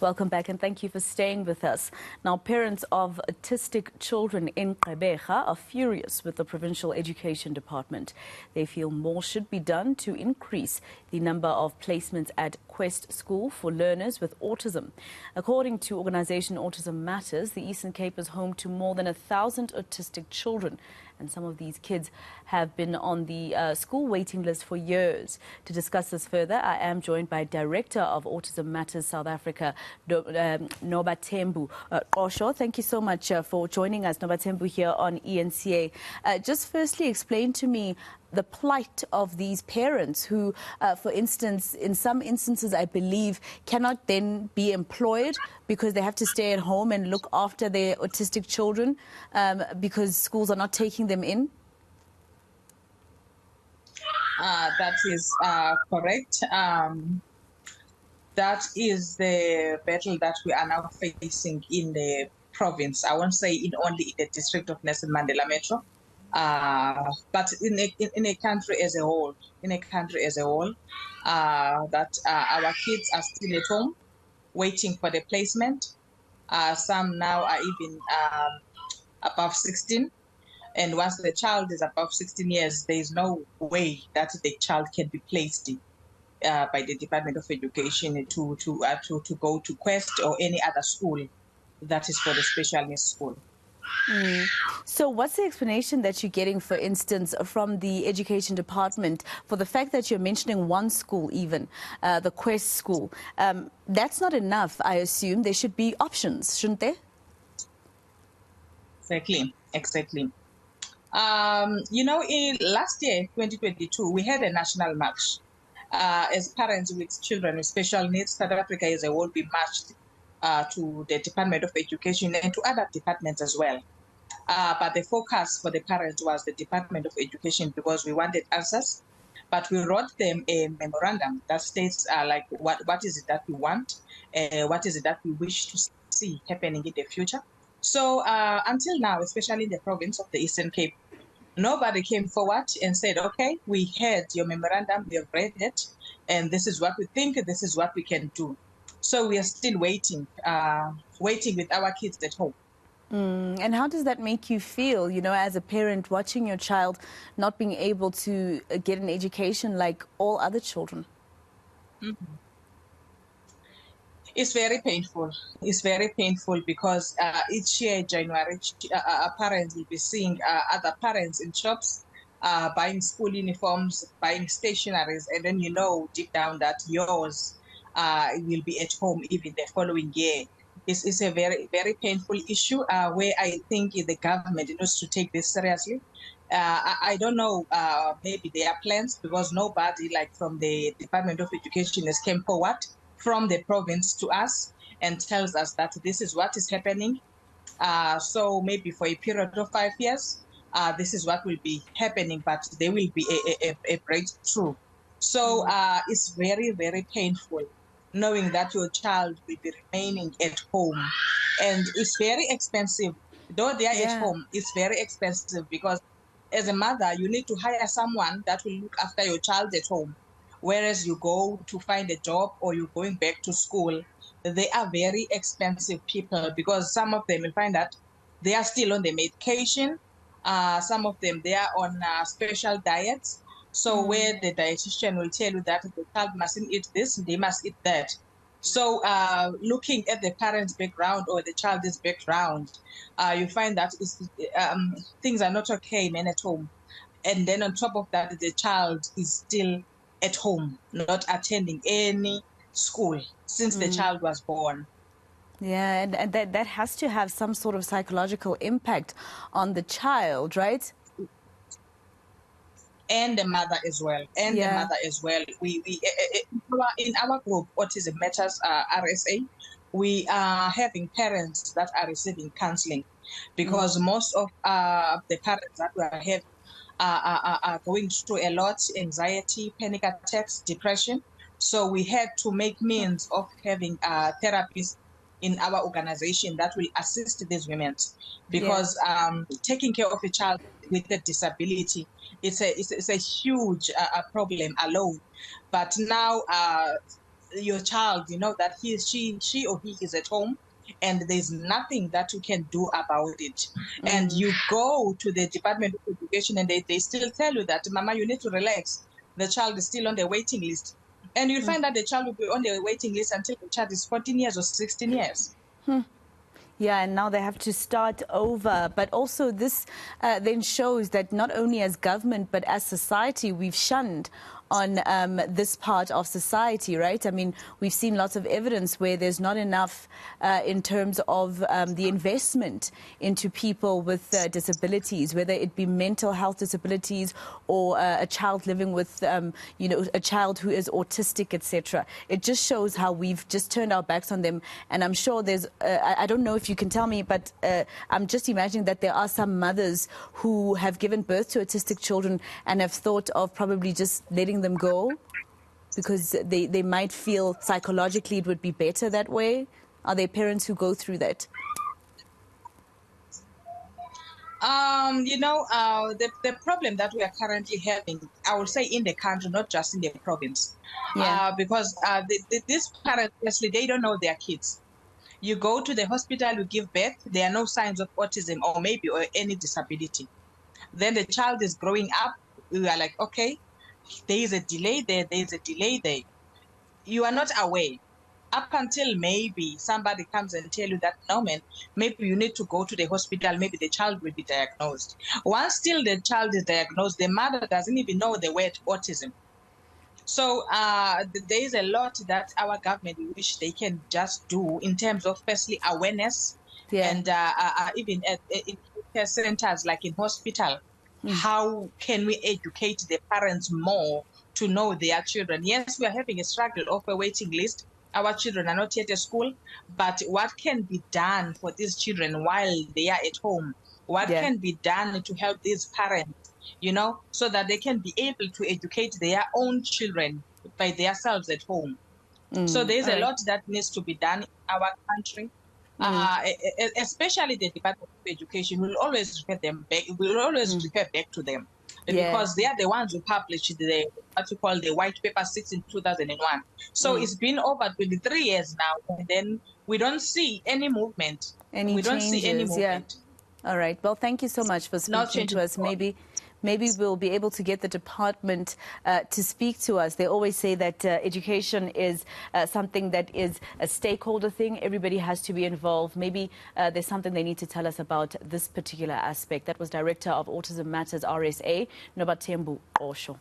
Welcome back and thank you for staying with us. Now, parents of autistic children in Gqeberha are furious with the Provincial Education Department. They feel more should be done to increase the number of placements at Quest School for learners with autism. According to organisation Autism Matters, the Eastern Cape is home to more than 1,000 autistic children. And some of these kids have been on the school waiting list for years. To discuss this further, I am joined by Director of Autism Matters South Africa, Nobathembu Qosho. Thank you so much for joining us, Nobathembu, here on eNCA. Just firstly, explain to me the plight of these parents who, for instance, in some instances, I believe, cannot then be employed because they have to stay at home and look after their autistic children because schools are not taking them in? That is correct. That is the battle that we are now facing in the province. I won't say in only in the district of Nelson Mandela Metro, but in a country as a whole. That our kids are still at home, waiting for the placement. Some now are even above 16. And once the child is above 16 years, there is no way that the child can be placed by the Department of Education to go to Quest or any other school that is for the special needs school. So what's the explanation that you're getting, for instance, from the Education Department for the fact that you're mentioning one school even, the Quest school? That's not enough, I assume. There should be options, shouldn't there? Exactly. In last year, 2022, we had a national march. As parents with children with special needs, South Africa as a whole, we marched to the Department of Education and to other departments as well. But the focus for the parents was the Department of Education because we wanted answers. But we wrote them a memorandum that states what is it that we want, what is it that we wish to see happening in the future. So until now, especially in the province of the Eastern Cape, nobody came forward and said, okay, we heard your memorandum, we have read it, and this is what we think, this is what we can do. So we are still waiting with our kids at home. And how does that make you feel, as a parent watching your child not being able to get an education like all other children? Mm-hmm. It's very painful. It's very painful because each year, January, parents will be seeing other parents in shops buying school uniforms, buying stationaries, and then deep down that yours will be at home even the following year. It's a very, very painful issue where I think the government needs to take this seriously. I don't know, maybe there are plans because nobody from the Department of Education has came forward from the province to us and tells us that this is what is happening. So maybe for a period of 5 years, this is what will be happening, but there will be a breakthrough. So it's very, very painful knowing that your child will be remaining at home. And it's very expensive. Though they are at home, it's very expensive because as a mother, you need to hire someone that will look after your child at home. Whereas you go to find a job or you're going back to school, they are very expensive people because some of them will find that they are still on the medication. Some of them, they are on special diets. So where the dietitian will tell you that the child mustn't eat this, they must eat that. So looking at the parent's background or the child's background, you find that things are not okay men at home. And then on top of that, the child is still at home, not attending any school since the child was born. Yeah, and that has to have some sort of psychological impact on the child, right? And the mother as well. We in our group, Autism Matters RSA, we are having parents that are receiving counseling because most of the parents that we are having are going through a lot, anxiety, panic attacks, depression. So we had to make means of having therapists in our organization that will assist these women because taking care of a child with a disability, it's a huge problem alone. But now your child, you know, that she or he is at home and there's nothing that you can do about it. And you go to the Department of Education and they still tell you that, Mama, you need to relax. The child is still on the waiting list. And you'll find that the child will be on the waiting list until the child is 14 years or 16 years. Yeah, and now they have to start over. But also this then shows that not only as government, but as society, we've shunned on this part of society, right? I mean, we've seen lots of evidence where there's not enough in terms of the investment into people with disabilities, whether it be mental health disabilities or a child living with, you know, a child who is autistic, etc. It just shows how we've just turned our backs on them. And I'm sure there's, I don't know if you can tell me, but I'm just imagining that there are some mothers who have given birth to autistic children and have thought of probably just letting them go because they might feel psychologically it would be better that way. Are there parents who go through that? You know, the problem that we are currently having, I would say in the country, not just in the province, because these parents, honestly, they don't know their kids. You go to the hospital, you give birth, there are no signs of autism or maybe or any disability. Then the child is growing up, we are like, okay, there is a delay there, there is a delay there. You are not aware up until maybe somebody comes and tell you that, no, man, maybe you need to go to the hospital, maybe the child will be diagnosed. Once still the child is diagnosed, the mother doesn't even know the word autism. So there is a lot that our government wish they can just do in terms of firstly awareness and even in care centers like in hospital. How can we educate the parents more to know their children? Yes, we are having a struggle of a waiting list. Our children are not yet at school, but what can be done for these children while they are at home? What can be done to help these parents, you know, so that they can be able to educate their own children by themselves at home? So there's a lot that needs to be done in our country. Especially the Department of Education will always refer them back. Will always refer back to them because they are the ones who published the what you call the white paper 6 in 2001. So it's been over 23 years now, and then we don't see any movement. Any changes? Yeah. All right. Well, thank you so much for speaking to us. Maybe we'll be able to get the department to speak to us. They always say that education is something that is a stakeholder thing. Everybody has to be involved. Maybe there's something they need to tell us about this particular aspect. That was Director of Autism Matters RSA, Nobathembu Qosho.